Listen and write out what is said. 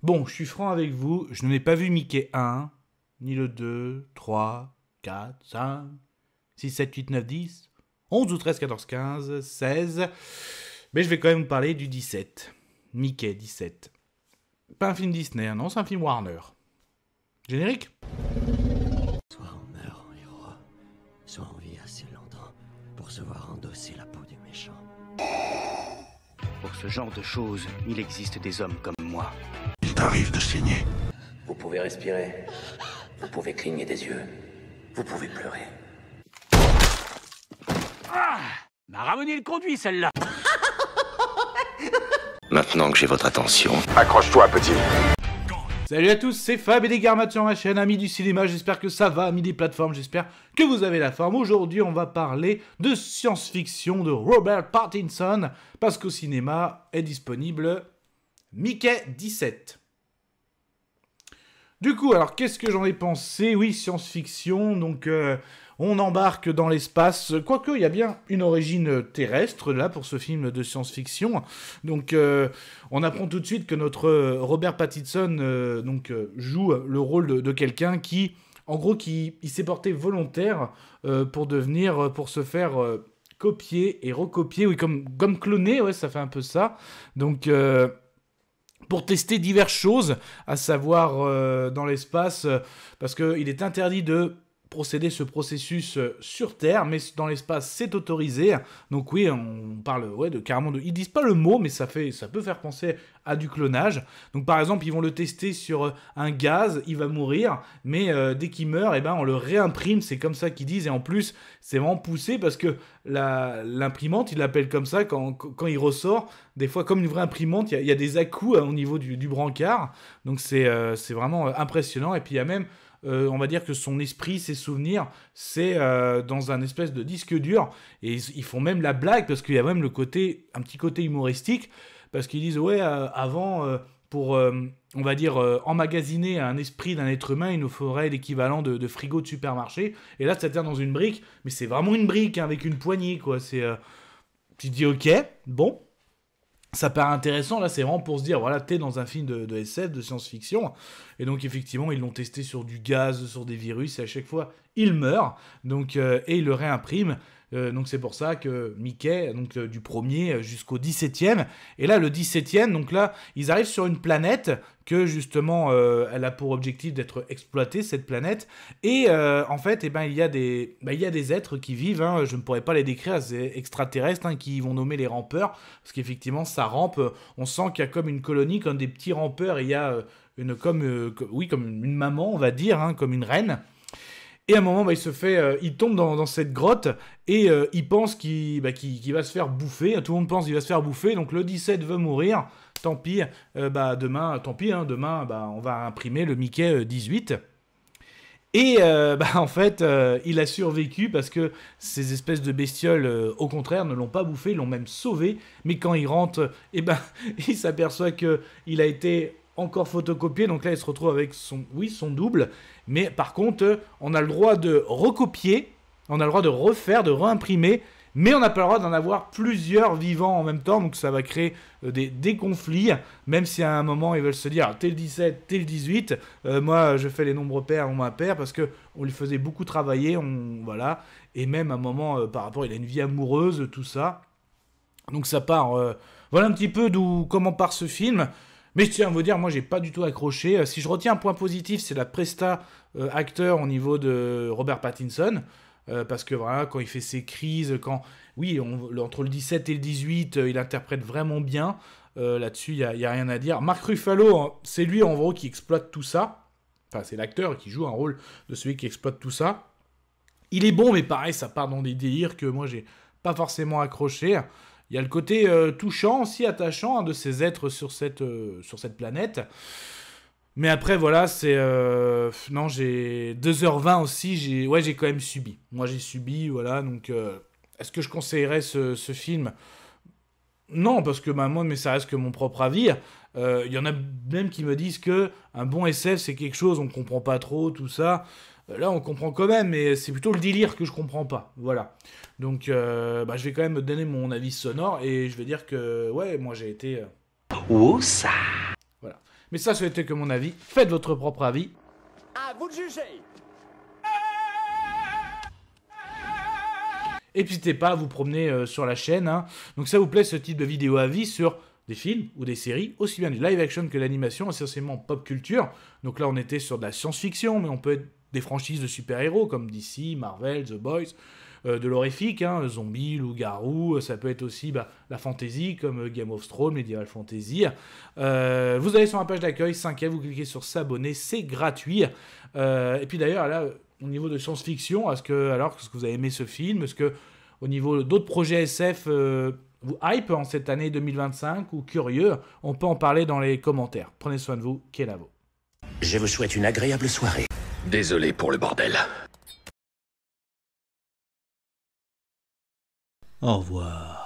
Bon, je suis franc avec vous, je n'ai pas vu Mickey 1, ni le 2, 3, 4, 5, 6, 7, 8, 9, 10, 11 ou 13, 14, 15, 16. Mais je vais quand même vous parler du 17. Mickey 17. Pas un film Disney, hein, non, c'est un film Warner. Générique ? Soit on meurt en héros, soit on vit assez longtemps pour se voir endosser la peau du méchant. Pour ce genre de choses, il existe des hommes comme moi. Il t'arrive de saigner. Vous pouvez respirer. Vous pouvez cligner des yeux. Vous pouvez pleurer. Ah, m'a ramené le conduit, celle-là. Maintenant que j'ai votre attention, Accroche-toi, petit. Salut à tous, c'est Fab et des Garmat sur ma chaîne, amis du cinéma, j'espère que ça va, amis des plateformes, j'espère que vous avez la forme. Aujourd'hui, on va parler de science-fiction de Robert Pattinson, parce qu'au cinéma est disponible Mickey 17. Du coup, alors qu'est-ce que j'en ai pensé? Oui, science-fiction, donc on embarque dans l'espace, quoique il y a bien une origine terrestre là pour ce film de science-fiction. Donc on apprend tout de suite que notre Robert Pattinson joue le rôle de quelqu'un qui, en gros, il s'est porté volontaire pour se faire copier et recopier, oui, comme cloner, ouais, ça fait un peu ça. Donc pour tester diverses choses, à savoir dans l'espace, parce qu'il est interdit de procéder ce processus sur Terre, mais dans l'espace c'est autorisé. Donc oui, on parle carrément de... Ils disent pas le mot, mais ça peut faire penser à du clonage. Donc par exemple, ils vont le tester sur un gaz, il va mourir, mais dès qu'il meurt, on le réimprime, c'est comme ça qu'ils disent, et en plus, c'est vraiment poussé parce que l'imprimante, il l'appelle comme ça, quand il ressort, des fois comme une vraie imprimante, il y a des à-coups au niveau du brancard, donc c'est vraiment impressionnant, et puis il y a même... on va dire que son esprit, ses souvenirs, c'est dans un espèce de disque dur. Et ils font même la blague, parce qu'il y a même un petit côté humoristique, parce qu'ils disent, avant, pour, on va dire, emmagasiner un esprit d'un être humain, il nous faudrait l'équivalent de frigo de supermarché. Et là, ça tient dans une brique, mais c'est vraiment une brique, hein, avec une poignée, quoi. Tu te dis, ok, bon. Ça paraît intéressant, là c'est vraiment pour se dire, voilà, t'es dans un film de SF, de science-fiction, et donc effectivement ils l'ont testé sur du gaz, sur des virus, et à chaque fois il meurt, donc, et ils le réimpriment, donc c'est pour ça que Mickey, donc du premier jusqu'au 17e, et là le 17e, donc là ils arrivent sur une planète que justement elle a pour objectif d'être exploitée, cette planète, et en fait il y a des êtres qui vivent, hein, je ne pourrais pas les décrire, c'est extraterrestres, hein, qui vont nommer les rampeurs, parce qu'effectivement ça rampe, on sent qu'il y a comme une colonie, comme des petits rampeurs, il y a comme une maman on va dire, hein, comme une reine. Et à un moment, il tombe dans cette grotte et il pense qu'il va se faire bouffer. Tout le monde pense qu'il va se faire bouffer. Donc le 17 veut mourir. Tant pis. Demain, tant pis. Hein, demain, on va imprimer le Mickey 18. Et en fait, il a survécu parce que ces espèces de bestioles, au contraire, ne l'ont pas bouffé. Ils l'ont même sauvé. Mais quand il rentre, il s'aperçoit qu'il a été encore photocopié, donc là il se retrouve avec son double, mais par contre on a le droit de recopier, on a le droit de refaire, de réimprimer, mais on n'a pas le droit d'en avoir plusieurs vivants en même temps, donc ça va créer des conflits, même si à un moment ils veulent se dire t'es le 17, t'es le 18, moi je fais les nombres pairs ou impairs, parce qu'on lui faisait beaucoup travailler, voilà, et même à un moment par rapport, il a une vie amoureuse, tout ça, donc ça part, voilà un petit peu comment part ce film. Mais je tiens à vous dire, moi j'ai pas du tout accroché. Si je retiens un point positif, c'est la presta acteur au niveau de Robert Pattinson. Parce que voilà, quand il fait ses crises, entre le 17 et le 18, il interprète vraiment bien. Là-dessus, il y a rien à dire. Mark Ruffalo, hein, c'est lui en gros qui exploite tout ça. Enfin, c'est l'acteur qui joue un rôle de celui qui exploite tout ça. Il est bon, mais pareil, ça part dans des délires que moi j'ai pas forcément accroché. Il y a le côté touchant aussi, attachant, hein, de ces êtres sur cette planète. Mais après, voilà, non, j'ai 2h20 aussi, j'ai quand même subi. Moi, j'ai subi, voilà, donc... est-ce que je conseillerais ce film ? Non, parce que moi, mais ça reste que mon propre avis. Il y en a même qui me disent que un bon SF, c'est quelque chose, on comprend pas trop, tout ça. Là, on comprend quand même, mais c'est plutôt le délire que je comprends pas. Voilà. Donc, je vais quand même me donner mon avis sonore, et je vais dire que, ouais, moi, j'ai été... où ça? Voilà. Mais ça n'était que mon avis. Faites votre propre avis. À vous de juger. Et puis n'hésitez pas à vous promener sur la chaîne. Hein. Donc ça vous plaît ce type de vidéo avis sur des films ou des séries, aussi bien du live action que l'animation, essentiellement pop culture. Donc là on était sur de la science-fiction, mais on peut être des franchises de super-héros comme DC, Marvel, The Boys, de l'horrifique, hein, zombies, loups-garous, ça peut être aussi la fantasy comme Game of Thrones, Medieval Fantasy. Vous allez sur ma page d'accueil, 5e, vous cliquez sur s'abonner, c'est gratuit. Et puis d'ailleurs là, au niveau de science-fiction, est-ce que vous avez aimé ce film? Est-ce que au niveau d'autres projets SF vous hype en cette année 2025 ou curieux? On peut en parler dans les commentaires. Prenez soin de vous, Kenavo. Je vous souhaite une agréable soirée. Désolé pour le bordel. Au revoir.